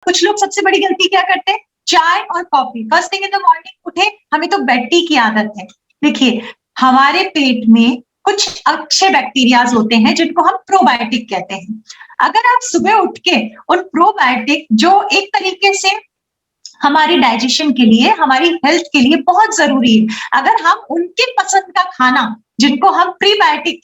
कुछ लोग सबसे बड़ी गलती क्या करते हैं, चाय और coffee. First thing in the morning उठे, हमें तो बेड टी की आदत है। देखिए, हमारे पेट में कुछ अच्छे बैक्टीरियाज होते हैं जिनको हम प्रोबायोटिक कहते हैं। अगर आप सुबह उठ के उन प्रोबायोटिक, जो एक तरीके से हमारी डाइजेशन के लिए, हमारी हेल्थ के लिए बहुत जरूरी है, अगर हम उनके पसंद का खाना, जिनको हम प्रीबायोटिक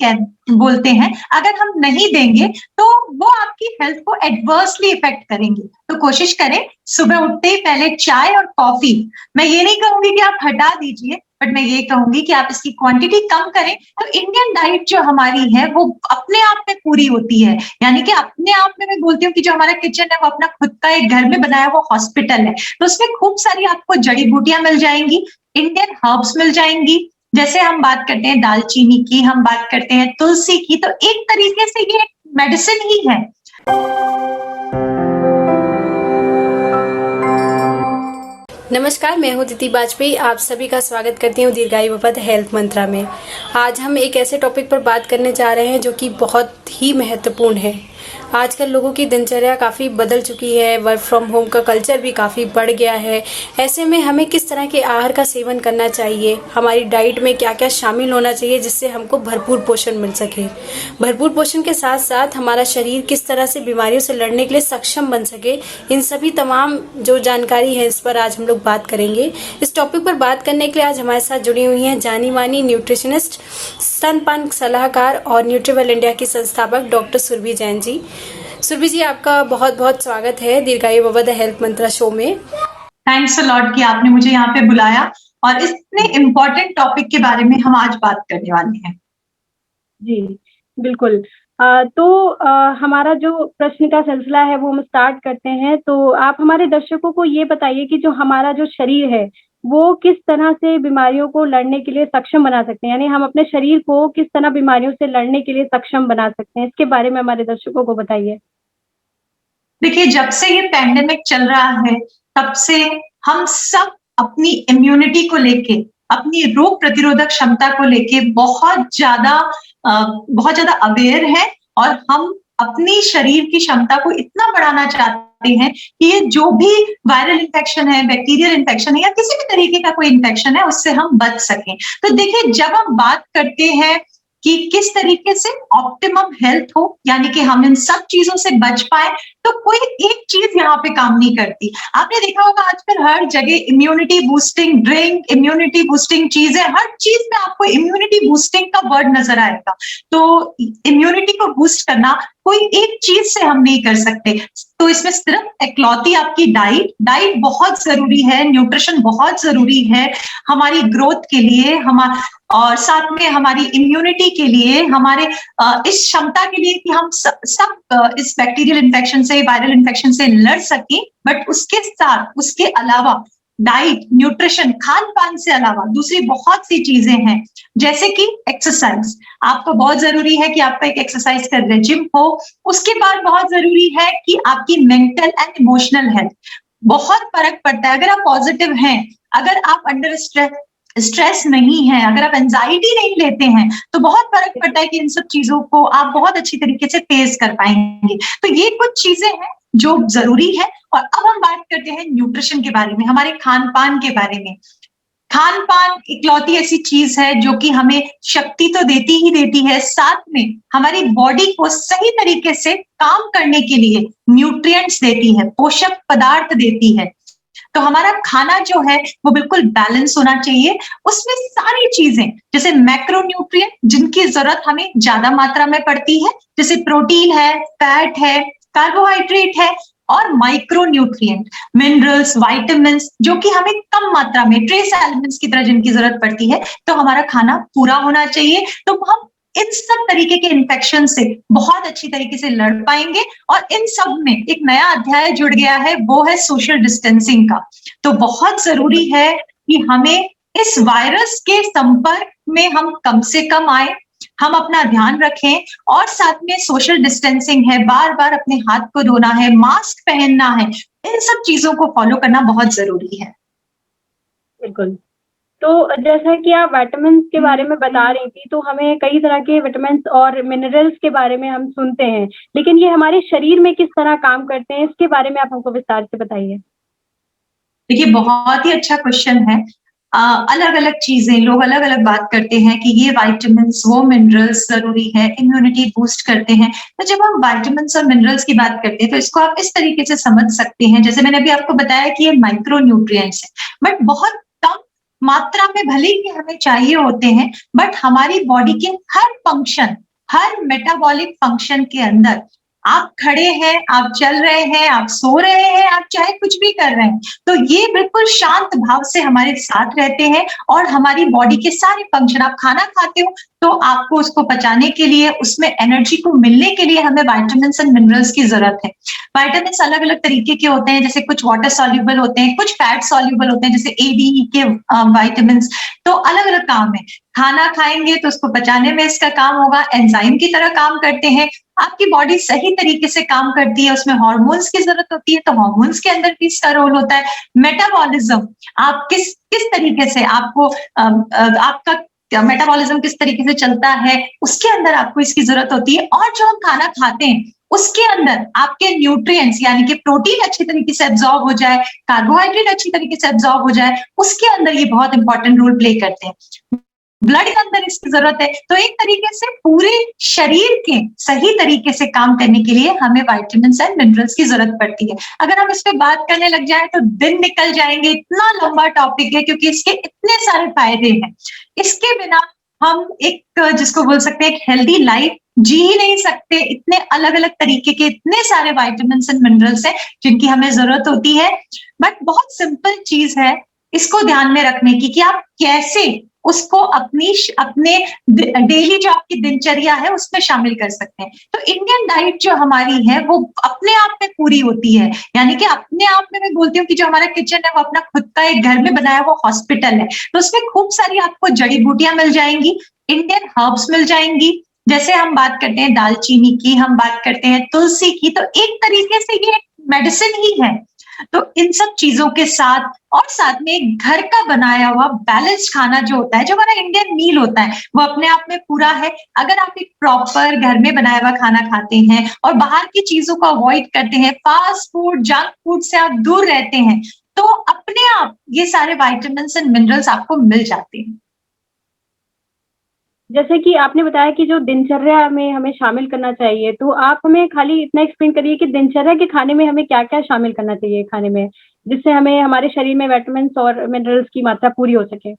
बोलते हैं, अगर हम नहीं देंगे तो वो आपकी हेल्थ को एडवर्सली इफेक्ट करेंगे। तो कोशिश करें सुबह उठते ही पहले चाय और कॉफी। मैं ये नहीं कहूंगी कि आप हटा दीजिए, बट मैं ये कहूंगी कि आप इसकी क्वांटिटी कम करें। तो इंडियन डाइट जो हमारी है वो अपने आप में पूरी होती है, यानी कि अपने आप में मैं बोलती हूँ कि जो हमारा किचन है वो अपना खुद का एक घर में बनाया वो हॉस्पिटल है। तो उसमें खूब सारी आपको जड़ी बूटियां मिल जाएंगी, इंडियन हर्ब्स मिल जाएंगी। जैसे हम बात करते हैं दालचीनी की, हम बात करते हैं तुलसी की, तो एक तरीके से ये मेडिसिन ही है। नमस्कार, मैं हूं दीदी वाजपेयी। आप सभी का स्वागत करती हूं दीर्घायु वफद हेल्थ मंत्रा में। आज हम एक ऐसे टॉपिक पर बात करने जा रहे हैं जो कि बहुत ही महत्वपूर्ण है। आजकल लोगों की दिनचर्या काफ़ी बदल चुकी है, वर्क फ्रॉम होम का कल्चर भी काफ़ी बढ़ गया है। ऐसे में हमें किस तरह के आहार का सेवन करना चाहिए, हमारी डाइट में क्या क्या शामिल होना चाहिए जिससे हमको भरपूर पोषण मिल सके। भरपूर पोषण के साथ साथ हमारा शरीर किस तरह से बीमारियों से लड़ने के लिए सक्षम बन सके, इन सभी तमाम जो जानकारी है इस पर आज हम लोग बात करेंगे। इस टॉपिक पर बात करने के लिए आज हमारे साथ जुड़ी हुई हैं जानी मानी न्यूट्रिशनिस्ट, स्तनपान सलाहकार और न्यूट्रीवेल इंडिया की संस्थापक डॉक्टर सुरभि जैन जी। सुरभि जी, आपका बहुत बहुत स्वागत है दीर्घायु वफद हेल्थ मंत्रा शो में। थैंक्स अ लॉट कि आपने मुझे यहाँ पे बुलाया और इतने इम्पोर्टेंट टॉपिक के बारे में हम आज बात करने वाले हैं। जी, बिल्कुल। हमारा जो प्रश्न का सिलसिला है वो हम स्टार्ट करते हैं। तो आप हमारे दर्शकों को ये बताइए कि जो हमारा जो शरीर है, वो किस तरह से बीमारियों को लड़ने के लिए सक्षम बना सकते हैं? यानी हम अपने शरीर को किस तरह बीमारियों से लड़ने के लिए सक्षम बना सकते हैं? इसके बारे में हमारे दर्शकों को बताइए। देखिए, जब से ये पैंडेमिक चल रहा है, तब से हम सब अपनी इम्यूनिटी को लेके, अपनी रोग प्रतिरोधक क्षमता को लेके बहुत ज्यादा अवेयर है और हम अपनी शरीर की क्षमता को इतना बढ़ाना चाहते हैं कि ये जो भी वायरल इन्फेक्शन है, बैक्टीरियल इन्फेक्शन है या किसी भी तरीके का कोई इन्फेक्शन है, उससे हम बच सकें। तो देखिए, जब हम बात करते हैं कि किस तरीके से ऑप्टिमम हेल्थ हो, यानी कि हम इन सब चीजों से बच पाए, तो कोई एक चीज यहाँ पे काम नहीं करती। आपने देखा होगा आजकल हर जगह immunity boosting drink, immunity boosting चीजें, हर चीज में आपको इम्यूनिटी बूस्टिंग का वर्ड नजर आएगा। तो इम्यूनिटी को बूस्ट करना कोई एक चीज से हम नहीं कर सकते। तो इसमें सिर्फ इकलौती आपकी डाइट बहुत जरूरी है, न्यूट्रिशन बहुत जरूरी है हमारी ग्रोथ के लिए, और साथ में हमारी इम्यूनिटी के लिए, हमारे इस क्षमता के लिए कि हम सब इस बैक्टीरियल इन्फेक्शन से, वायरल इन्फेक्शन से लड़ सकें। बट उसके साथ, उसके अलावा डाइट, न्यूट्रिशन, खान पान से अलावा दूसरी बहुत सी चीजें हैं, जैसे कि एक्सरसाइज। आपको बहुत जरूरी है कि आपका एक एक्सरसाइज का रेजिम हो। उसके बाद बहुत जरूरी है कि आपकी मेंटल एंड इमोशनल हेल्थ। बहुत फर्क पड़ता है अगर आप पॉजिटिव हैं, अगर आप अंडर स्ट्रेस नहीं है, अगर आप एंजाइटी नहीं लेते हैं, तो बहुत फर्क पड़ता है कि इन सब चीजों को आप बहुत अच्छी तरीके से फेस कर पाएंगे। तो ये कुछ चीजें हैं जो जरूरी है। और अब हम बात करते हैं न्यूट्रिशन के बारे में, हमारे खान पान के बारे में। खान पान इकलौती ऐसी चीज है जो कि हमें शक्ति तो देती ही देती है, साथ में हमारी बॉडी को सही तरीके से काम करने के लिए न्यूट्रिएंट्स देती है, पोषक पदार्थ देती है। तो हमारा खाना जो है वो बिल्कुल बैलेंस होना चाहिए। उसमें सारी चीजें, जैसे मैक्रो न्यूट्रिएंट जिनकी जरूरत हमें ज्यादा मात्रा में पड़ती है, जैसे प्रोटीन है, फैट है, कार्बोहाइड्रेट है, और माइक्रो न्यूट्रिएंट, मिनरल्स, वाइटामिन्स, जो कि हमें कम मात्रा में, ट्रेस एलिमेंट्स की तरह जिनकी जरूरत पड़ती है। तो हमारा खाना पूरा होना चाहिए, तो हम इन सब तरीके के इन्फेक्शन से बहुत अच्छी तरीके से लड़ पाएंगे। और इन सब में एक नया अध्याय जुड़ गया है, वो है सोशल डिस्टेंसिंग का। तो बहुत जरूरी है कि हमें इस वायरस के संपर्क में हम कम से कम आए, हम अपना ध्यान रखें, और साथ में सोशल डिस्टेंसिंग है, बार बार अपने हाथ को धोना है, मास्क पहनना है, इन सब चीजों को फॉलो करना बहुत जरूरी है। बिल्कुल। तो जैसा कि आप विटामिन्स के बारे में बता रही थी, तो हमें कई तरह के विटामिन्स और मिनरल्स के बारे में हम सुनते हैं, लेकिन ये हमारे शरीर में किस तरह काम करते हैं, इसके बारे में आप हमको विस्तार से बताइए? देखिए, बहुत ही अच्छा क्वेश्चन है। अलग-अलग चीज़ें लोग अलग-अलग बात करते हैं कि ये विटामिन्स, वो मिनरल्स ज़रूरी है, इम्यूनिटी बूस्ट करते हैं। तो जब हम विटामिन्स और मिनरल्स की बात करते हैं, तो इसको आप इस तरीके से समझ सकते हैं, जैसे मैंने अभी आपको बताया कि ये माइक्रो न्यूट्रिएंट्स हैं, बट बहुत कम मात्रा में भले ही हमें चाहिए होते हैं, बट हमारी बॉडी के हर फंक्शन, हर मेटाबॉलिक फंक्शन के अंदर आप खड़े हैं, आप चल रहे हैं, आप सो रहे हैं, आप चाहे कुछ भी कर रहे हैं, तो ये बिल्कुल शांत भाव से हमारे साथ रहते हैं और हमारी बॉडी के सारे फंक्शन, आप खाना खाते हो तो आपको उसको पचाने के लिए, उसमें एनर्जी को मिलने के लिए हमें विटामिन्स एंड मिनरल्स की जरूरत है। विटामिन्स अलग-अलग तरीके के होते हैं, जैसे कुछ वाटर सॉल्युबल होते हैं, कुछ फैट सॉल्युबल होते हैं, जैसे ए, डी के विटामिन्स, तो अलग-अलग काम है। खाना खाएंगे तो उसको पचाने में इसका काम होगा, एंजाइम की तरह काम करते हैं। आपकी बॉडी सही तरीके से काम करती है, उसमें हार्मोन्स की जरूरत होती है, तो हार्मोन्स के अंदर भी इसका रोल होता है। मेटाबॉलिज्म, आप किस किस तरीके से आपको आपका मेटाबॉलिज्म किस तरीके से चलता है, उसके अंदर आपको इसकी जरूरत होती है। और जो हम खाना खाते हैं उसके अंदर आपके न्यूट्रिएंट्स यानी कि प्रोटीन अच्छी तरीके से एब्जॉर्ब हो जाए, कार्बोहाइड्रेट अच्छी तरीके से एब्जॉर्ब हो जाए, उसके अंदर ये बहुत इंपॉर्टेंट रोल प्ले करते हैं। ब्लड के अंदर इसकी जरूरत है। तो एक तरीके से पूरे शरीर के सही तरीके से काम करने के लिए हमें विटामिन्स एंड मिनरल्स की जरूरत पड़ती है। अगर हम इस पे बात करने लग जाए तो दिन निकल जाएंगे, इतना लंबा टॉपिक है क्योंकि इसके इतने सारे फायदे हैं। इसके बिना हम एक जिसको बोल सकते हैं एक हेल्दी लाइफ जी ही नहीं सकते। इतने अलग अलग तरीके के इतने सारे विटामिन्स एंड मिनरल्स हैं जिनकी हमें जरूरत होती है। बट बहुत सिंपल चीज है इसको ध्यान में रखने की कि आप कैसे उसको अपने डेली जो आपकी दिनचर्या है उसमें शामिल कर सकते हैं। तो इंडियन डाइट जो हमारी है वो अपने आप में पूरी होती है, यानी कि अपने आप में मैं बोलती हूँ कि जो हमारा किचन है वो अपना खुद का एक घर में बनाया हुआ हॉस्पिटल है। तो उसमें खूब सारी आपको जड़ी बूटियां मिल जाएंगी, इंडियन हर्ब्स मिल जाएंगी। जैसे हम बात करते हैं दालचीनी की, हम बात करते हैं तुलसी की, तो एक तरीके से ये मेडिसिन ही है। तो इन सब चीजों के साथ और साथ में एक घर का बनाया हुआ बैलेंस्ड खाना जो होता है, जो हमारा इंडियन मील होता है, वो अपने आप में पूरा है। अगर आप एक प्रॉपर घर में बनाया हुआ खाना खाते हैं और बाहर की चीजों को अवॉइड करते हैं, फास्ट फूड, जंक फूड से आप दूर रहते हैं, तो अपने आप ये सारे विटामिन्स एंड मिनरल्स आपको मिल जाते हैं। जैसे कि आपने बताया कि जो दिनचर्या में हमें शामिल करना चाहिए, तो आप हमें खाली इतना एक्सप्लेन करिए कि दिनचर्या के खाने में हमें क्या-क्या शामिल करना चाहिए खाने में, जिससे हमें हमारे शरीर में विटामिन्स और मिनरल्स की मात्रा पूरी हो सके?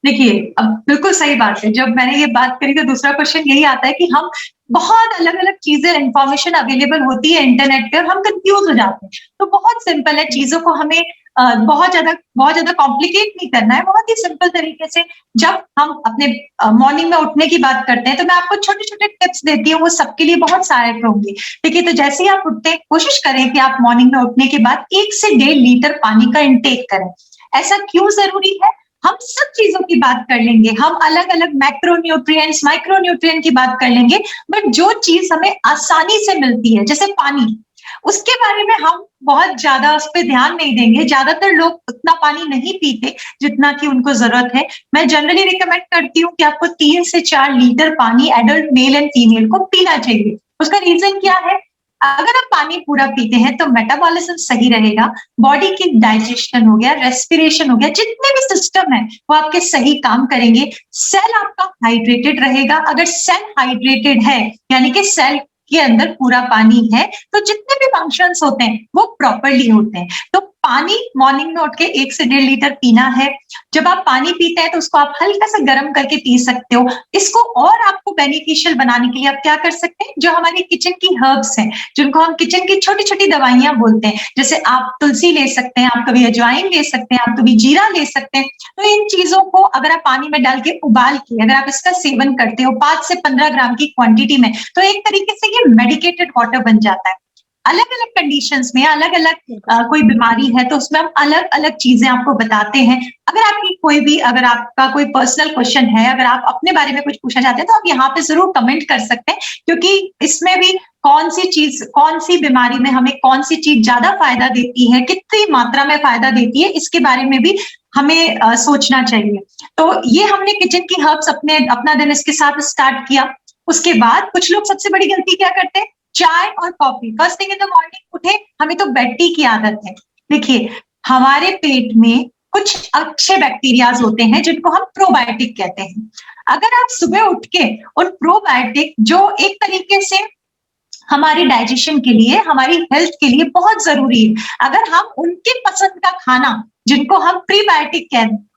देखिए, अब बिल्कुल सही बात है। जब मैंने ये बात करी तो दूसरा क्वेश्चन यही आता है कि हम बहुत अलग-अलग चीज़ें इन्फॉर्मेशन अवेलेबल होती है इंटरनेट पे और हम कन्फ्यूज़ हो जाते हैं। तो बहुत सिंपल है, चीज़ों को हमें बहुत ज़्यादा कॉम्प्लिकेट नहीं करना है। बहुत ही सिंपल तरीके से जब हम अपने मॉर्निंग में उठने की बात करते हैं, तो मैं आपको छोटे-छोटे टिप्स देती हूँ, वो सबके लिए बहुत सहायक होंगे। देखिए, तो जैसे ही आप उठते हैं, कोशिश करें कि आप मॉर्निंग में उठने के बाद 1 से 1.5 लीटर पानी का इंटेक करें। ऐसा क्यों ज़रूरी है? हम सब चीज़ों की बात कर लेंगे, हम अलग-अलग मैक्रो न्यूट्रिएंट्स, माइक्रो न्यूट्रिएंट की बात कर लेंगे, बट जो चीज़ हमें आसानी से मिलती है, जैसे पानी, उसके बारे में हम बहुत ज़्यादा उस पे ध्यान नहीं देंगे। ज़्यादातर लोग उतना पानी नहीं पीते जितना कि उनको ज़रूरत है। मैं जनरली रिकमेंड करती हूँ कि आपको 3 से 4 लीटर पानी एडल्ट मेल एंड फीमेल को पीना चाहिए। उसका रीज़न क्या है? अगर आप पानी पूरा पीते हैं तो मेटाबॉलिज्म सही रहेगा, बॉडी की डाइजेशन हो गया, रेस्पिरेशन हो गया, जितने भी सिस्टम है वो आपके सही काम करेंगे। सेल आपका हाइड्रेटेड रहेगा। अगर सेल हाइड्रेटेड है यानी कि सेल के अंदर पूरा पानी है, तो जितने भी फंक्शंस होते हैं वो प्रॉपर्ली होते हैं। तो पानी मॉर्निंग में उठ के 1 से 1.5 लीटर पीना है। जब आप पानी पीते हैं तो उसको आप हल्का सा गर्म करके पी सकते हो। इसको और आपको बेनिफिशियल बनाने के लिए आप क्या कर सकते हैं, जो हमारी किचन की हर्ब्स हैं, जिनको हम किचन की छोटी-छोटी दवाइयाँ बोलते हैं, जैसे आप तुलसी ले सकते हैं, आप कभी अजवाइन ले सकते हैं, आप कभी जीरा ले सकते हैं। तो इन चीज़ों को अगर आप पानी में डाल के उबाल के अगर आप इसका सेवन करते हो 5 से 15 ग्राम की क्वांटिटी में, तो एक तरीके से ये मेडिकेटेड वाटर बन जाता है। अलग-अलग कंडीशंस में अलग-अलग कोई बीमारी है तो उसमें हम अलग-अलग चीज़ें आपको बताते हैं। अगर आपका कोई पर्सनल क्वेश्चन है, अगर आप अपने बारे में कुछ पूछना चाहते हैं तो आप यहाँ पे ज़रूर कमेंट कर सकते हैं, क्योंकि इसमें भी कौन-सी बीमारी में हमें कौन-सी चीज़ ज़्यादा फ़ायदा देती है, कितनी मात्रा में फ़ायदा देती है, इसके बारे में भी हमें सोचना चाहिए। तो ये हमने किचन की हर्ब्स अपना दिन इसके साथ स्टार्ट किया। उसके बाद कुछ लोग सबसे बड़ी गलती क्या करते हैं, चाय और coffee first thing in the morning उठे, हमें तो बेड टी की आदत है। देखिए, हमारे पेट में कुछ अच्छे बैक्टीरियाज होते हैं जिनको हम प्रोबायोटिक कहते हैं। अगर आप सुबह उठ के उन प्रोबायोटिक जो एक तरीके से हमारी डाइजेशन के लिए, हमारी हेल्थ के लिए बहुत जरूरी है, अगर हम उनके पसंद का खाना जिनको हम प्रीबायोटिक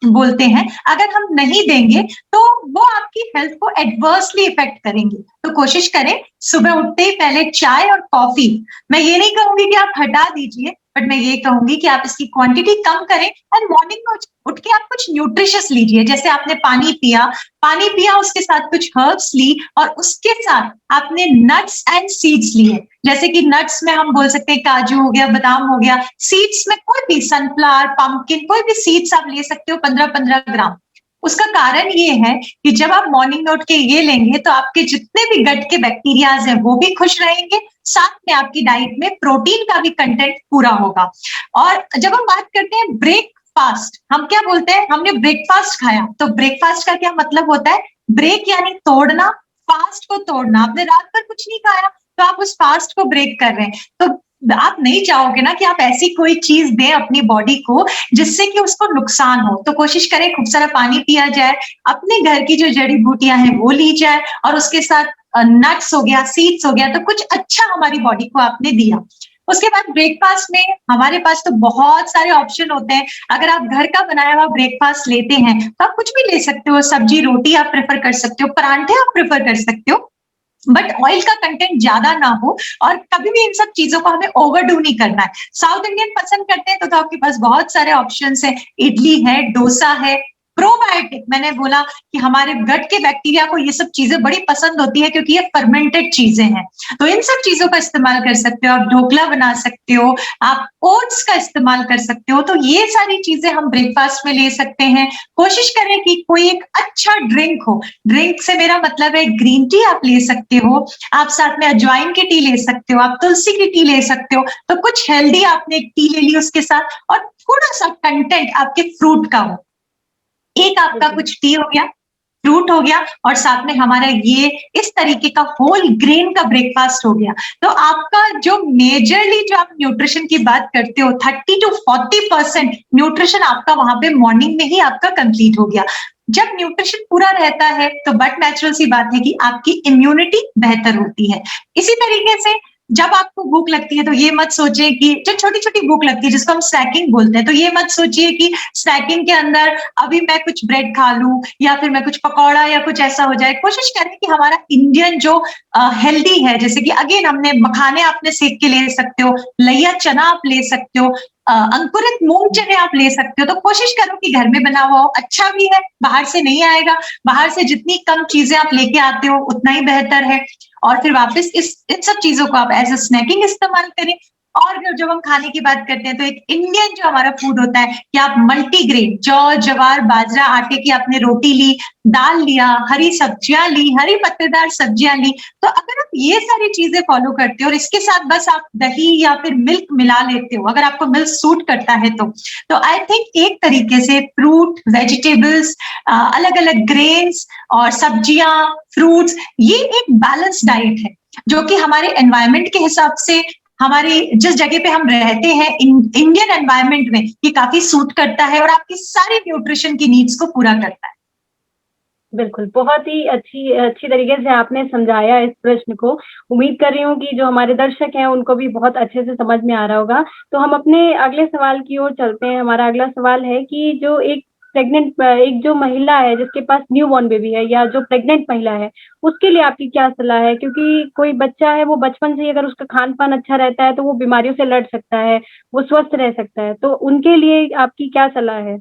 बोलते हैं, अगर हम नहीं देंगे तो वो आपकी हेल्थ को एडवर्सली इफेक्ट करेंगे। तो कोशिश करें सुबह उठते ही पहले चाय और कॉफी, मैं ये नहीं कहूंगी कि आप हटा दीजिए, बट मैं ये कहूंगी कि आप इसकी क्वांटिटी कम करें एंड मॉर्निंग में उठ के आप कुछ न्यूट्रिशियस लीजिए। जैसे आपने पानी पिया उसके साथ कुछ हर्ब्स ली और उसके साथ आपने नट्स एंड सीड्स लिए। जैसे कि नट्स में हम बोल सकते हैं काजू हो गया, बादाम हो गया, सीड्स में कोई भी सनफ्लावर, पंपकिन, कोई भी सीड्स आप ले सकते हो 15-15 ग्राम। उसका कारण ये है कि जब आप मॉर्निंग में उठ के ये लेंगे तो आपके जितने भी गट के बैक्टीरियाज हैं वो भी खुश रहेंगे, साथ में आपकी डाइट में प्रोटीन का भी कंटेंट पूरा होगा। और जब हम बात करते हैं ब्रेकफास्ट, हम क्या बोलते हैं, हमने ब्रेकफास्ट खाया, तो ब्रेकफास्ट का क्या मतलब होता है, ब्रेक यानी तोड़ना, फास्ट को तोड़ना। आपने रात भर कुछ नहीं खाया तो आप उस फास्ट को ब्रेक कर रहे हैं, तो आप नहीं चाहोगे ना कि आप ऐसी कोई चीज दें अपनी बॉडी को जिससे कि उसको नुकसान हो। तो कोशिश करें खूब सारा पानी पिया जाए, अपने घर की जो जड़ी बूटियां हैं वो ली जाए, और उसके साथ नट्स हो गया, सीड्स हो गया, तो कुछ अच्छा हमारी बॉडी को आपने दिया। उसके बाद ब्रेकफास्ट में हमारे पास तो बहुत सारे ऑप्शन होते हैं। अगर आप घर का बनाया हुआ ब्रेकफास्ट लेते हैं तो आप कुछ भी ले सकते हो, सब्जी रोटी आप प्रेफर कर सकते हो, परांठे आप प्रेफर कर सकते हो, बट ऑयल का कंटेंट ज्यादा ना हो, और कभी भी इन सब चीजों को हमें ओवरडू नहीं करना है। साउथ इंडियन पसंद करते हैं तो आपके पास बहुत सारे ऑप्शंस है, इडली है, डोसा है। प्रोबायोटिक, मैंने बोला कि हमारे गट के बैक्टीरिया को ये सब चीजें बड़ी पसंद होती है क्योंकि ये फर्मेंटेड चीजें हैं, तो इन सब चीजों का इस्तेमाल कर सकते हो। आप ढोकला बना सकते हो, आप ओट्स का इस्तेमाल कर सकते हो, तो ये सारी चीजें हम ब्रेकफास्ट में ले सकते हैं। कोशिश करें कि कोई एक अच्छा ड्रिंक हो, ड्रिंक से मेरा मतलब है ग्रीन टी आप ले सकते हो, आप साथ में अजवाइन की टी ले सकते हो, आप तुलसी की टी ले सकते हो, तो कुछ हेल्दी आपने एक टी ले ली उसके साथ, और थोड़ा सा कंटेंट आपके फ्रूट का हो। एक आपका कुछ टी हो गया, फ्रूट हो गया, और साथ में हमारा ये इस तरीके का होल ग्रेन का ब्रेकफास्ट हो गया। तो आपका जो मेजरली जो आप न्यूट्रिशन की बात करते हो 30 to 40% न्यूट्रिशन आपका वहां पे मॉर्निंग में ही आपका कंप्लीट हो गया। जब न्यूट्रिशन पूरा रहता है तो बट नेचुरल सी बात है कि आपकी इम्यूनिटी बेहतर होती है। इसी तरीके से जब आपको भूख लगती है तो ये मत सोचिए कि जो छोटी छोटी भूख लगती है जिसको हम स्नैकिंग बोलते हैं, तो ये मत सोचिए कि स्नैकिंग के अंदर अभी मैं कुछ ब्रेड खा लूं या फिर मैं कुछ पकौड़ा या कुछ ऐसा हो जाए। कोशिश करें कि हमारा इंडियन जो हेल्दी है, जैसे कि अगेन हमने मखाने आपने सेक के ले सकते हो, लैया चना आप ले सकते हो, अंकुरित मूंग चने आप ले सकते हो। तो कोशिश करो कि घर में बना हुआ हो, अच्छा भी है, बाहर से नहीं आएगा, बाहर से जितनी कम चीजें आप लेके आते हो उतना ही बेहतर है। और फिर वापस इन सब चीजों को आप एज अ स्नैकिंग इस्तेमाल करें। और जब हम खाने की बात करते हैं तो एक इंडियन जो हमारा फूड होता है कि आप मल्टीग्रेन, जौ, जवार, बाजरा, आटे की आपने रोटी ली, दाल लिया, हरी सब्जियां ली, हरी पत्तेदार सब्जियां ली, तो अगर आप ये सारी चीजें फॉलो करते हो और इसके साथ बस आप दही या फिर मिल्क मिला लेते हो, अगर आपको मिल्क सूट करता है तो आई थिंक एक तरीके से फ्रूट, वेजिटेबल्स, अलग अलग ग्रेन्स और सब्जियां, फ्रूट्स, ये एक बैलेंस डाइट है जो कि हमारे एनवायरमेंट के हिसाब से, हमारी जिस जगह पे हम रहते हैं इंडियन एनवायरमेंट में, ये काफी सूट करता है और आपकी सारी न्यूट्रिशन की नीड्स को पूरा करता है। बिल्कुल, बहुत ही अच्छी तरीके से आपने समझाया इस प्रश्न को। उम्मीद कर रही हूँ कि जो हमारे दर्शक हैं उनको भी बहुत अच्छे से समझ में आ रहा होगा। तो हम अपने अगले सवाल की ओर चलते हैं। हमारा अगला सवाल है कि जो एक जो महिला है जिसके पास न्यू बॉर्न बेबी है या जो प्रेग्नेंट महिला है, उसके लिए आपकी क्या सलाह है? क्योंकि कोई बच्चा है वो बचपन से ही अगर उसका खान-पान अच्छा रहता है तो वो बीमारियों से लड़ सकता है, वो स्वस्थ रह सकता है। तो उनके लिए आपकी क्या सलाह है?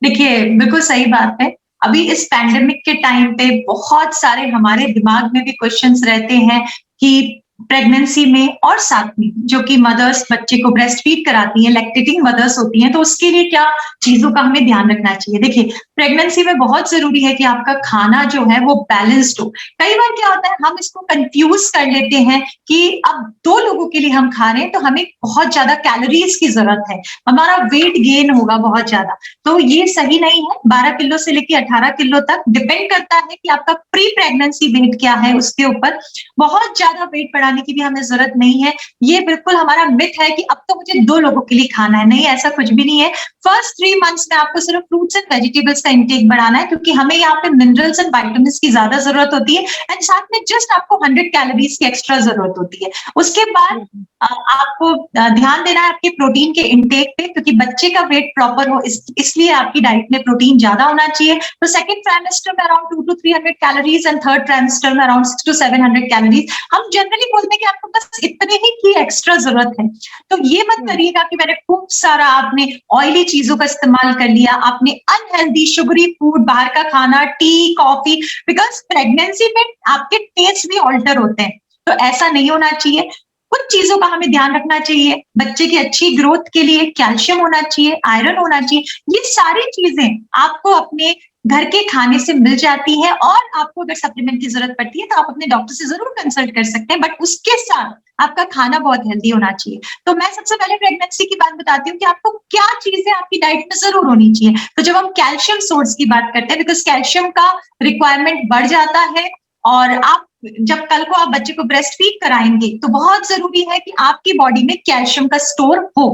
देखिए, बिल्कुल सही बात है। अभी इस पैंडेमिक के टाइम पे बहुत सारे हमारे दिमाग में भी क्वेश्चंस रहते हैं कि प्रेगनेंसी में और साथ में जो कि मदर्स बच्चे को ब्रेस्ट फीड कराती हैं, लैक्टेटिंग मदर्स होती हैं, तो उसके लिए क्या चीजों का हमें ध्यान रखना चाहिए। देखिए, प्रेगनेंसी में बहुत जरूरी है कि आपका खाना जो है वो बैलेंस्ड हो। कई बार क्या होता है, हम इसको कंफ्यूज कर लेते हैं कि अब 2 लोगों के लिए हम खा रहे हैं तो हमें बहुत ज्यादा कैलोरीज की जरूरत है, हमारा वेट गेन होगा बहुत ज्यादा, तो ये सही नहीं है। 12 किलो से लेकर 18 किलो तक डिपेंड करता है कि आपका प्री प्रेगनेंसी वेट क्या है, उसके ऊपर बहुत ज्यादा वेट बढ़ाने की भी हमें जरूरत नहीं है। ये बिल्कुल हमारा मिथ है कि अब तो मुझे 2 लोगों के लिए खाना है, नहीं, ऐसा कुछ भी नहीं है। फर्स्ट 3 मंथ्स में आपको सिर्फ फ्रूट्स एंड वेजिटेबल्स का इंटेक बढ़ाना है, क्योंकि हमें यहाँ पे मिनरल्स एंड विटामिन्स की ज्यादा जरूरत होती है, एंड साथ में जस्ट आपको 100 कैलोरीज की एक्स्ट्रा जरूरत होती है। उसके बाद आपको ध्यान देना है आपके प्रोटीन के इंटेक पे, क्योंकि बच्चे का वेट प्रॉपर हो इसलिए आपकी डाइट में प्रोटीन ज्यादा होना चाहिए। तो सेकंड ट्राइमेस्टर में around 2 to 300 calories and third trimester में अराउंड 6 to 700 कैलोरीज। हम जनरली बोलते हैं कि आपको बस इतने ही की एक्स्ट्रा जरूरत है। तो ये मत करिएगा कि मैंने खूब सारा आपने ऑयली चीजों का इस्तेमाल कर लिया, आपने अनहेल्दी शुगरी फूड, बाहर का खाना, टी, कॉफी, बिकॉज प्रेगनेंसी में आपके टेस्ट भी ऑल्टर होते हैं, तो ऐसा नहीं होना चाहिए। कुछ चीजों का हमें ध्यान रखना चाहिए। बच्चे की अच्छी ग्रोथ के लिए कैल्शियम होना चाहिए, आयरन होना चाहिए। ये सारी चीजें आपको अपने घर के खाने से मिल जाती है, और आपको अगर सप्लीमेंट की जरूरत पड़ती है तो आप अपने डॉक्टर से जरूर कंसल्ट कर सकते हैं, बट उसके साथ आपका खाना बहुत हेल्दी होना चाहिए। तो मैं सबसे पहले प्रेगनेंसी की बात बताती हूँ कि आपको क्या चीजें आपकी डाइट में जरूर होनी चाहिए। तो जब हम कैल्शियम सोर्स की बात करते हैं, बिकॉज कैल्शियम का रिक्वायरमेंट बढ़ जाता है, और आप जब कल को आप बच्चे को ब्रेस्ट फीड कराएंगे तो बहुत जरूरी है कि आपकी बॉडी में कैल्शियम का स्टोर हो।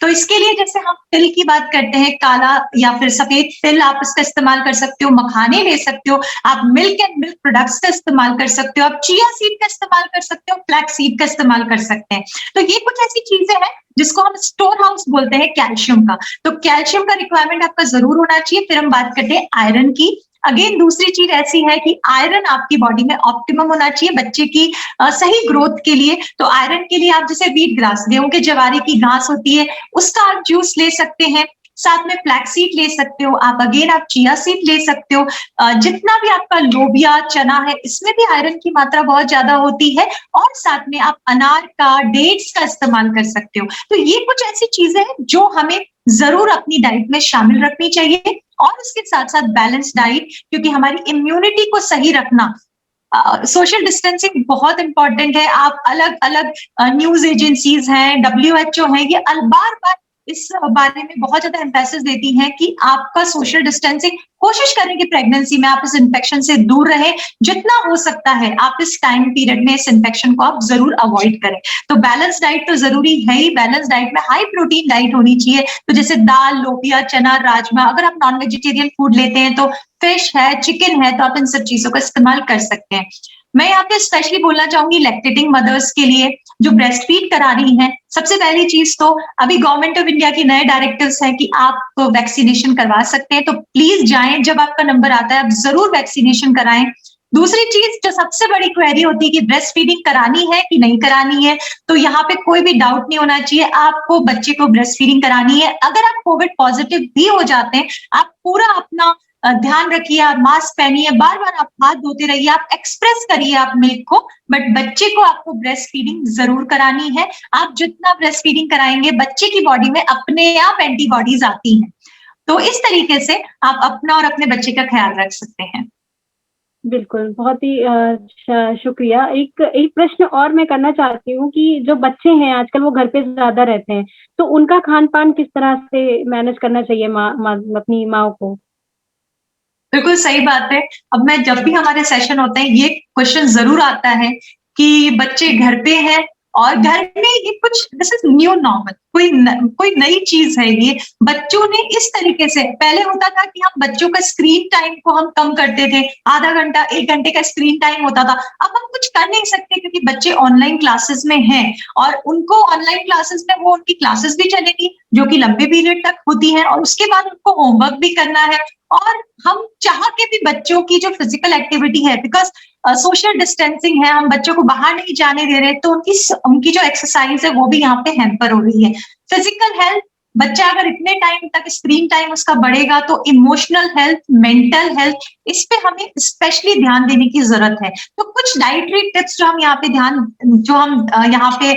तो इसके लिए जैसे हम तिल की बात करते हैं, काला या फिर सफेद तिल आप इसका इस्तेमाल कर सकते हो, मखाने ले सकते हो, आप मिल्क एंड मिल्क प्रोडक्ट्स का इस्तेमाल कर सकते हो, आप चिया सीड का इस्तेमाल कर सकते हो, फ्लैक्स सीड का इस्तेमाल कर सकते हैं। तो ये कुछ ऐसी चीजें हैं जिसको हम स्टोर हाउस बोलते हैं कैल्शियम का। तो कैल्शियम का रिक्वायरमेंट आपका जरूर होना चाहिए। फिर हम बात करते हैं आयरन की। अगेन दूसरी चीज ऐसी है कि आयरन आपकी बॉडी में ऑप्टिमम होना चाहिए बच्चे की सही ग्रोथ के लिए। तो आयरन के लिए आप जैसे व्हीट ग्रास, गेहूं के जवारे की घास होती है, उसका आप जूस ले सकते हैं, साथ में फ्लैक्स सीड ले सकते हो आप, अगेन आप चिया सीड ले सकते हो। जितना भी आपका लोबिया, चना है, इसमें भी आयरन की मात्रा बहुत ज्यादा होती है, और साथ में आप अनार का, डेट्स का इस्तेमाल कर सकते हो। तो ये कुछ ऐसी चीजें हैं जो हमें जरूर अपनी डाइट में शामिल रखनी चाहिए, और उसके साथ साथ बैलेंस डाइट, क्योंकि हमारी इम्यूनिटी को सही रखना, सोशल डिस्टेंसिंग बहुत इंपॉर्टेंट है। आप अलग अलग न्यूज एजेंसीज हैं, WHO है, ये बार बार इस बारे में बहुत ज्यादा एम्फेसिस देती हैं कि आपका सोशल डिस्टेंसिंग, कोशिश करें कि प्रेगनेंसी में आप इस इन्फेक्शन से दूर रहे, जितना हो सकता है आप इस टाइम पीरियड में इस इन्फेक्शन को आप जरूर अवॉइड करें। तो बैलेंस डाइट तो जरूरी है ही। बैलेंस डाइट में हाई प्रोटीन डाइट होनी चाहिए, तो जैसे दाल, लोबिया, चना, राजमा। अगर आप नॉन वेजिटेरियन फूड लेते हैं तो फिश है, चिकन है, तो आप इन सब चीजों का इस्तेमाल कर सकते हैं। मैं यहाँ पे स्पेशली बोलना चाहूंगी लैक्टेटिंग मदर्स के लिए जो ब्रेस्ट फीड करा रही हैं। सबसे पहली चीज तो अभी गवर्नमेंट ऑफ इंडिया के नए डायरेक्टिव्स हैं कि आप वैक्सीनेशन करवा सकते हैं, तो प्लीज जाएं, जब आपका नंबर आता है आप जरूर वैक्सीनेशन कराएं। दूसरी चीज जो सबसे बड़ी क्वेरी होती है कि ब्रेस्ट फीडिंग करानी है कि नहीं करानी है, तो यहाँ पे कोई भी डाउट नहीं होना चाहिए, आपको बच्चे को ब्रेस्ट फीडिंग करानी है। अगर आप कोविड पॉजिटिव भी हो जाते हैं, आप पूरा अपना ध्यान रखिए, आप मास्क पहनिए, बार बार आप हाथ धोते रहिए, आप एक्सप्रेस करिए आप मिल्क को, बट बच्चे को आपको ब्रेस्ट फीडिंग जरूर करानी है। आप जितना ब्रेस्ट फीडिंग कराएंगे, बच्चे की बॉडी में अपने आप एंटीबॉडीज आती हैं। तो इस तरीके से आप अपना और अपने बच्चे का ख्याल रख सकते हैं। बिल्कुल, बहुत ही शुक्रिया। एक प्रश्न और मैं करना चाहती हूँ कि जो बच्चे हैं आजकल वो घर पे ज़्यादा रहते हैं, तो उनका खान-पान किस तरह से मैनेज करना चाहिए अपनी माँओं को? बिल्कुल सही बात है। अब मैं जब भी हमारे सेशन होते हैं ये क्वेश्चन जरूर आता है कि बच्चे घर पे हैं और घर में ये कुछ दिस इज न्यू नॉर्मल, कोई नई चीज है ये। बच्चों ने इस तरीके से, पहले होता था कि हम बच्चों का स्क्रीन टाइम को हम कम करते थे, आधा घंटा 1 घंटे का स्क्रीन टाइम होता था। अब हम कुछ कर नहीं सकते क्योंकि बच्चे ऑनलाइन क्लासेस में हैं और उनको ऑनलाइन क्लासेस में वो उनकी क्लासेस भी चलेगी जो कि लंबे पीरियड तक होती है, और उसके बाद उनको होमवर्क भी करना है। और हम चाह के भी बच्चों की जो फिजिकल एक्टिविटी है, बिकॉज सोशल डिस्टेंसिंग है, हम बच्चों को बाहर नहीं जाने दे रहे, तो उनकी जो एक्सरसाइज है वो भी यहाँ पे हैम्पर हो रही है। फिजिकल हेल्थ बच्चा अगर इतने टाइम तक स्क्रीन टाइम उसका बढ़ेगा तो इमोशनल हेल्थ, मेंटल हेल्थ, इस पे हमें स्पेशली ध्यान देने की जरूरत है। तो कुछ डाइटरी टिप्स जो हम यहाँ पे यहाँ पे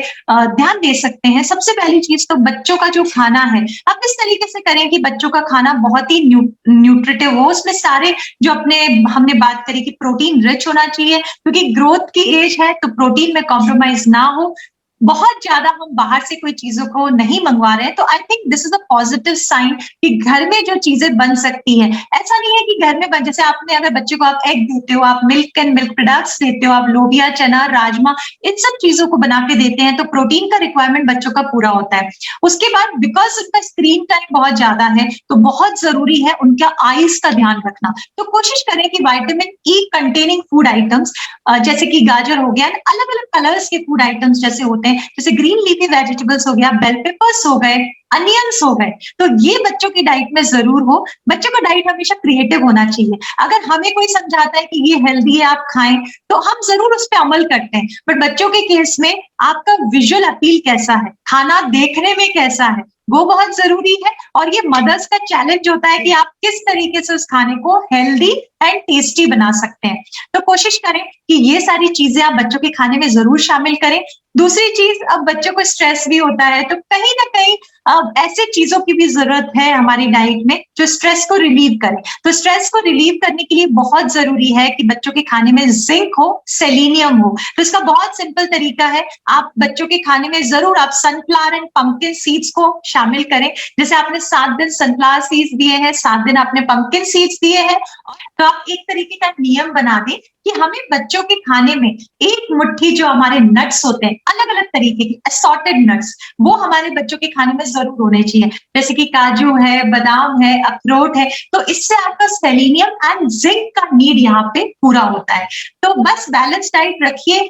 ध्यान दे सकते हैं। सबसे पहली चीज तो बच्चों का जो खाना है आप इस तरीके से करें कि बच्चों का खाना बहुत ही न्यूट्रिटिव हो, उसमें सारे जो हमने बात करी कि प्रोटीन रिच होना चाहिए, क्योंकि ग्रोथ की एज है तो प्रोटीन में कॉम्प्रोमाइज ना हो। बहुत ज्यादा हम बाहर से कोई चीजों को नहीं मंगवा रहे हैं, तो I think this is a positive sign कि घर में जो चीजें बन सकती हैं। ऐसा नहीं है कि घर में जैसे आपने अगर बच्चे को आप एग देते हो, आप मिल्क एंड मिल्क प्रोडक्ट्स देते हो, आप लोबिया, चना, राजमा, इन सब चीजों को बना के देते हैं तो प्रोटीन का रिक्वायरमेंट बच्चों का पूरा होता है। उसके बाद बिकॉज उनका स्क्रीन टाइम बहुत ज्यादा है तो बहुत जरूरी है उनका आईज का ध्यान रखना। तो कोशिश करें कि vitamin E containing food items जैसे कि गाजर हो गया, अलग अलग कलर्स के फूड आइटम्स जैसे होते हैं, जैसे ग्रीन लीफी वेजिटेबल्स हो गया, बेल पेपर्स हो गए, अनियंस हो गए, तो ये बच्चों की डाइट में जरूर हो। बच्चों का डाइट हमेशा क्रिएटिव होना चाहिए। अगर हमें कोई समझाता है कि ये हेल्दी है आप खाएं तो हम जरूर उस पर अमल करते हैं, बट बच्चों के केस में आपका विजुअल अपील कैसा है, खाना देखने में कैसा है, वो बहुत जरूरी है। और ये मदर्स का चैलेंज होता है कि आप किस तरीके से उस खाने को हेल्दी एंड टेस्टी बना सकते हैं। तो कोशिश करें कि ये सारी चीजें आप बच्चों के खाने में जरूर शामिल करें। दूसरी चीज, अब बच्चों को स्ट्रेस भी होता है तो कहीं ना कहीं ऐसे चीजों की भी जरूरत है हमारी डाइट में जो स्ट्रेस को रिलीव करे। तो स्ट्रेस को रिलीव करने के लिए बहुत जरूरी है कि बच्चों के खाने में जिंक हो, सेलेनियम हो। तो इसका बहुत सिंपल तरीका है, आप बच्चों के खाने में जरूर आप सनफ्लावर एंड पंपकिन सीड्स को शामिल करें। जैसे आपने 7 दिन सनफ्लावर सीड्स दिए हैं, 7 दिन आपने पंपकिन सीड्स दिए हैं, तो आप एक तरीके का नियम बना दें कि हमें बच्चों के खाने में एक मुट्ठी जो हमारे नट्स होते हैं, अलग अलग तरीके के असॉर्टेड नट्स, वो हमारे बच्चों के खाने में जरूर होने चाहिए। जैसे कि काजू है, बादाम है, अखरोट है, तो इससे आपका सेलेनियम एंड जिंक का नीड यहाँ पे पूरा होता है। तो बस बैलेंस डाइट रखिए।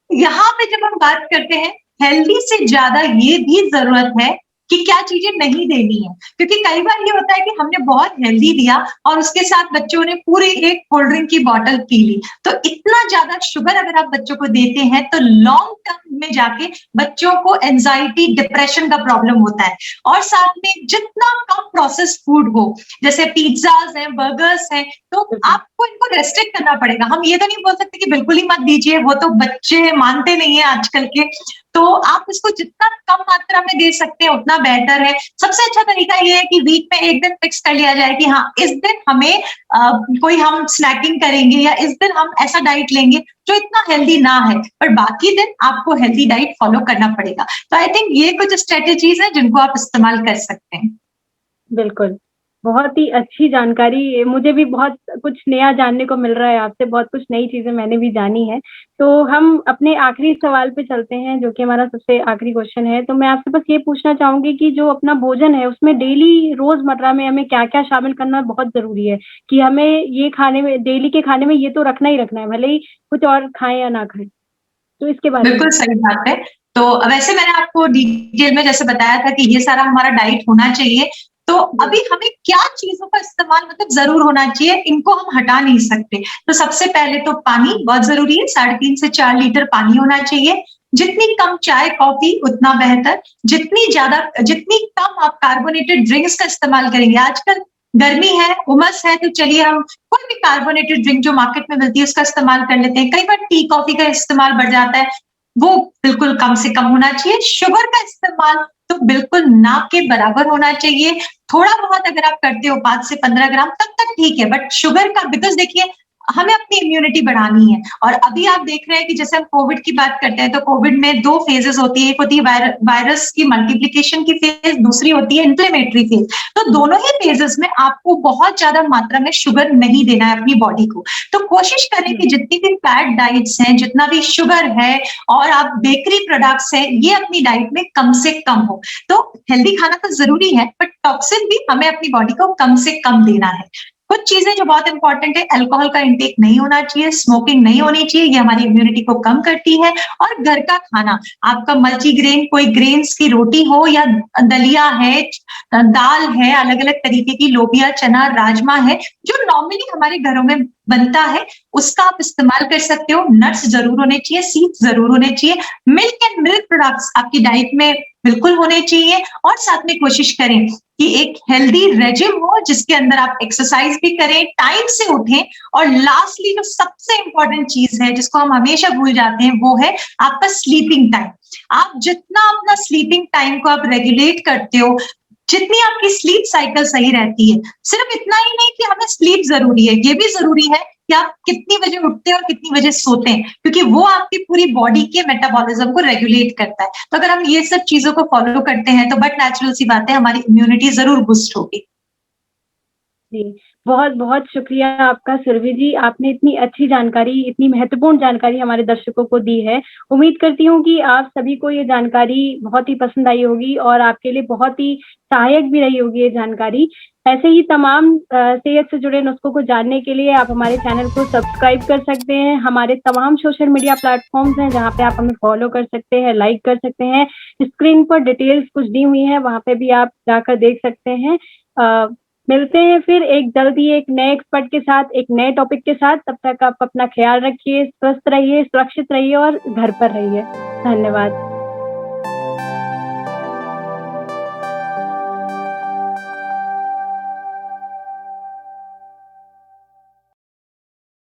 यहाँ पे जब हम बात करते हैं हेल्दी से ज्यादा ये भी जरूरत है कि क्या चीजें नहीं देनी है, क्योंकि कई बार ये होता है कि हमने बहुत हेल्दी दिया और उसके साथ बच्चों ने पूरी एक कोल्ड ड्रिंक की बोतल पी ली। तो इतना ज्यादा शुगर अगर आप बच्चों को देते हैं तो लॉन्ग टर्म में जाके बच्चों को एंजाइटी, डिप्रेशन का प्रॉब्लम होता है। और साथ में जितना कम प्रोसेस फूड हो, जैसे पिज्जाज हैं, बर्गर्स हैं, तो आपको इनको रेस्ट्रिक्ट करना पड़ेगा। हम ये तो नहीं बोल सकते कि बिल्कुल ही मत दीजिए, वो तो बच्चे मानते नहीं है आजकल के। तो आप इसको जितना कम मात्रा में दे सकते हैं उतना बेहतर है। सबसे अच्छा तरीका ये है कि वीक में एक दिन फिक्स कर लिया जाए कि हाँ इस दिन हमें हम स्नैकिंग करेंगे या इस दिन हम ऐसा डाइट लेंगे जो इतना हेल्दी ना है, पर बाकी दिन आपको हेल्दी डाइट फॉलो करना पड़ेगा। तो आई थिंक ये कुछ स्ट्रेटेजीज है जिनको आप इस्तेमाल कर सकते हैं। बिल्कुल, बहुत ही अच्छी जानकारी, मुझे भी बहुत कुछ नया जानने को मिल रहा है आपसे, बहुत कुछ नई चीज़ें मैंने भी जानी हैं। तो हम अपने आखिरी सवाल पे चलते हैं, जो कि हमारा सबसे आखिरी क्वेश्चन है। तो मैं आपसे बस ये पूछना चाहूँगी कि जो अपना भोजन है, उसमें डेली रोज़मर्रा में हमें क्या-क्या शामिल करना बहुत ज़रूरी है? कि हमें ये खाने में, डेली के खाने में ये तो रखना ही रखना है, भले ही कुछ और खाएँ या ना खाएँ। तो इसके बारे में बिल्कुल सही बात है। तो वैसे मैंने आपको डिटेल में जैसे बताया था कि ये सारा हमारा डाइट होना चाहिए। तो अभी हमें क्या चीजों का इस्तेमाल मतलब जरूर होना चाहिए, इनको हम हटा नहीं सकते। तो सबसे पहले तो पानी बहुत जरूरी है, 3.5 से 4 लीटर पानी होना चाहिए। जितनी कम चाय कॉफी उतना बेहतर। जितनी कम आप कार्बोनेटेड ड्रिंक्स का इस्तेमाल करेंगे, आजकल गर्मी है, उमस है, तो चलिए हम कोई भी कार्बोनेटेड ड्रिंक जो मार्केट में मिलती है उसका इस्तेमाल कर लेते हैं। कई बार टी कॉफी का इस्तेमाल बढ़ जाता है, वो बिल्कुल कम से कम होना चाहिए। शुगर का इस्तेमाल तो बिल्कुल ना के बराबर होना चाहिए। थोड़ा बहुत अगर आप करते हो 5 से 15 ग्राम तब तक ठीक है, बट शुगर का, बिकॉज देखिए हमें अपनी इम्यूनिटी बढ़ानी है। और अभी आप देख रहे हैं कि जैसे हम कोविड की बात करते हैं तो कोविड में 2 फेजेस होती है, एक होती है वायरस की मल्टीप्लिकेशन की फेज, दूसरी होती है इन्फ्लेमेटरी फेज। तो दोनों ही फेजेस में आपको बहुत ज्यादा मात्रा में शुगर नहीं देना है अपनी बॉडी को। तो कोशिश करें कि जितनी भी फैट डाइट्स हैं, जितना भी शुगर है और आप बेकरी प्रोडक्ट्स हैं, ये अपनी डाइट में कम से कम हो। तो हेल्दी खाना तो जरूरी है, बट टॉक्सिन भी हमें अपनी बॉडी को कम से कम देना है। कुछ चीजें जो बहुत इंपॉर्टेंट है, अल्कोहल का इंटेक नहीं होना चाहिए, स्मोकिंग नहीं होनी चाहिए, ये हमारी इम्यूनिटी को कम करती है। और घर का खाना, आपका मल्टीग्रेन, कोई ग्रेन्स की रोटी हो या दलिया है, दाल है, अलग अलग तरीके की लोबिया, चना, राजमा है, जो नॉर्मली हमारे घरों में बनता है, उसका आप इस्तेमाल कर सकते हो। नट्स जरूर होने चाहिए, सीड्स जरूर होने चाहिए। मिल्क एंड मिल्क प्रोडक्ट्स आपकी डाइट में बिल्कुल होने चाहिए और साथ में कोशिश करें कि एक हेल्दी रेजिम हो जिसके अंदर आप एक्सरसाइज भी करें, टाइम से उठें और लास्टली जो सबसे इंपॉर्टेंट चीज है जिसको हम हमेशा भूल जाते हैं वो है आपका स्लीपिंग टाइम। आप जितना अपना स्लीपिंग टाइम को आप रेगुलेट करते हो, जितनी आपकी स्लीप साइकिल सही रहती है, सिर्फ इतना ही नहीं कि हमें स्लीप जरूरी है, ये भी जरूरी है कि आप कितनी बजे उठते हैं और कितनी बजे सोते हैं, क्योंकि वो आपकी पूरी बॉडी के मेटाबॉलिज्म को रेगुलेट करता है। तो अगर हम ये सब चीजों को फॉलो करते हैं तो बट नेचुरल सी बात है, हमारी इम्यूनिटी जरूर बूस्ट होगी। जी, बहुत-बहुत शुक्रिया आपका सुरभि जी, आपने इतनी अच्छी जानकारी, इतनी महत्वपूर्ण जानकारी हमारे दर्शकों को दी है। उम्मीद करती हूँ कि आप सभी को ये जानकारी बहुत ही पसंद आई होगी और आपके लिए बहुत ही सहायक भी रही होगी ये जानकारी। ऐसे ही तमाम सेहत से जुड़े नुस्खों को जानने के लिए आप हमारे चैनल को सब्सक्राइब कर सकते हैं। हमारे तमाम सोशल मीडिया प्लेटफ़ॉर्म्स हैं जहाँ पे आप हमें फ़ॉलो कर सकते हैं, लाइक कर सकते हैं। स्क्रीन पर डिटेल्स कुछ दी हुई हैं, वहाँ पे भी आप जाकर देख सकते हैं। मिलते हैं फिर एक जल्दी एक नए एक्सपर्ट के साथ, एक नए टॉपिक के साथ। तब तक आप अपना ख्याल रखिए, स्वस्थ रहिए, सुरक्षित रहिए और घर पर रहिए। धन्यवाद।